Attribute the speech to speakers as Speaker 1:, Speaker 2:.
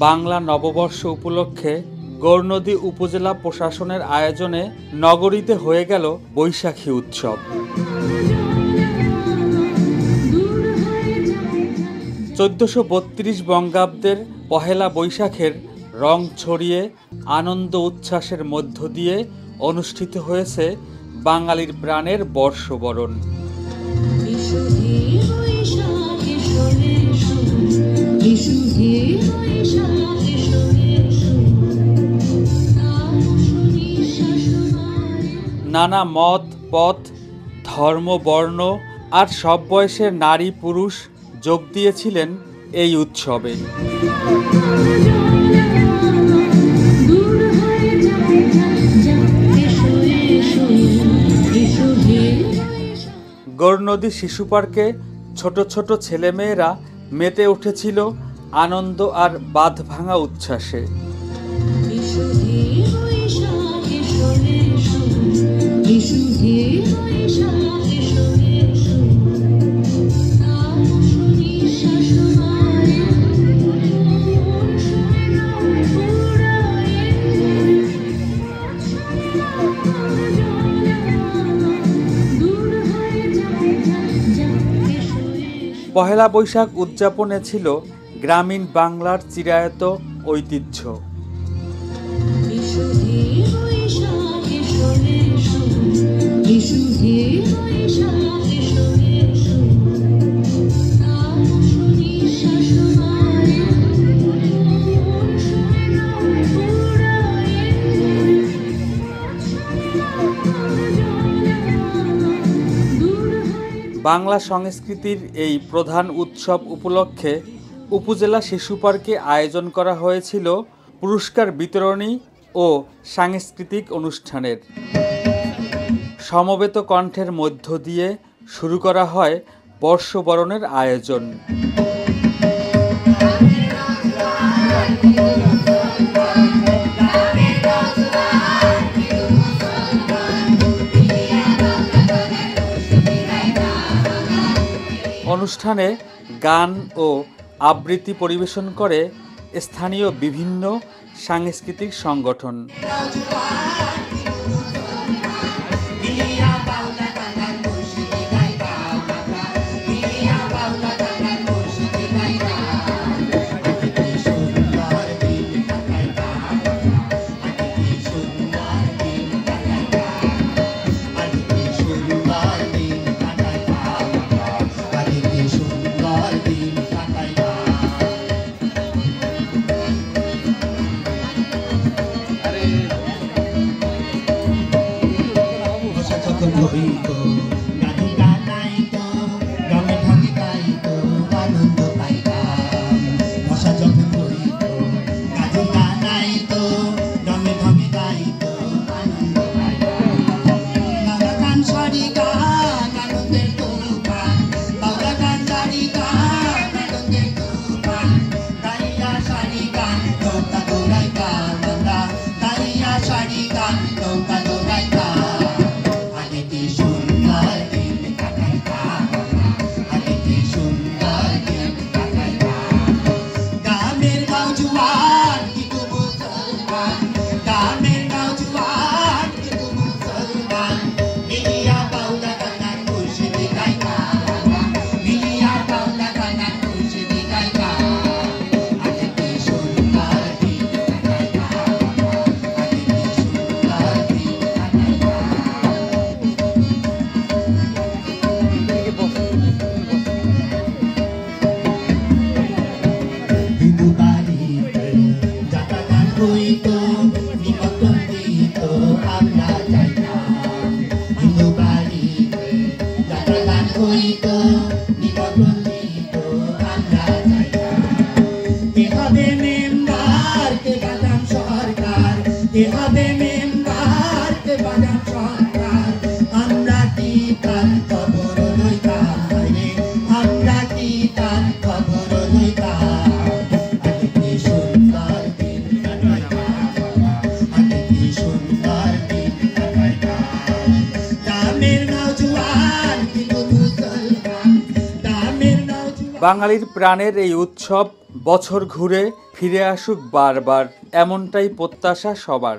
Speaker 1: বাংলা নববর্ষ উপলক্ষে গৌরনদী উপজেলা প্রশাসনের আয়োজনে নগরীতে হয়ে গেল বৈশাখী উৎসব। 1432 বঙ্গাব্দের পহেলা বৈশাখের রং ছড়িয়ে আনন্দ উচ্ছ্বাসের মধ্য দিয়ে অনুষ্ঠিত হয়েছে বাঙালির প্রাণের বর্ষবরণ। নানা মত পথ ধর্ম বর্ণ আর সব বয়সের নারী পুরুষ যোগ দিয়েছিলেন এই উৎসবে। গৌরনদী শিশু পার্কে ছোট ছোট ছেলেমেয়েরা মেতে উঠেছিল আনন্দ আর বাঁধ ভাঙা উচ্ছ্বাসে। পহেলা বৈশাখ উদযাপনে ছিল গ্রামীণ বাংলার চিরায়ত ঐতিহ্য। বাংলা সংস্কৃতির এই প্রধান উৎসব উপলক্ষে উপজেলা শিশু পার্কে আয়োজন করা হয়েছিল পুরস্কার বিতরণী ও সাংস্কৃতিক অনুষ্ঠানের। সমবেত কণ্ঠের মধ্য দিয়ে শুরু করা হয় বর্ষবরণের আয়োজন। অনুষ্ঠানে গান ও আবৃত্তি পরিবেশন করে স্থানীয় বিভিন্ন সাংস্কৃতিক সংগঠন। বাঙালির প্রাণের এই উৎসব বছর ঘুরে ফিরে আসুক বারবার, এমনটাই প্রত্যাশা সবার।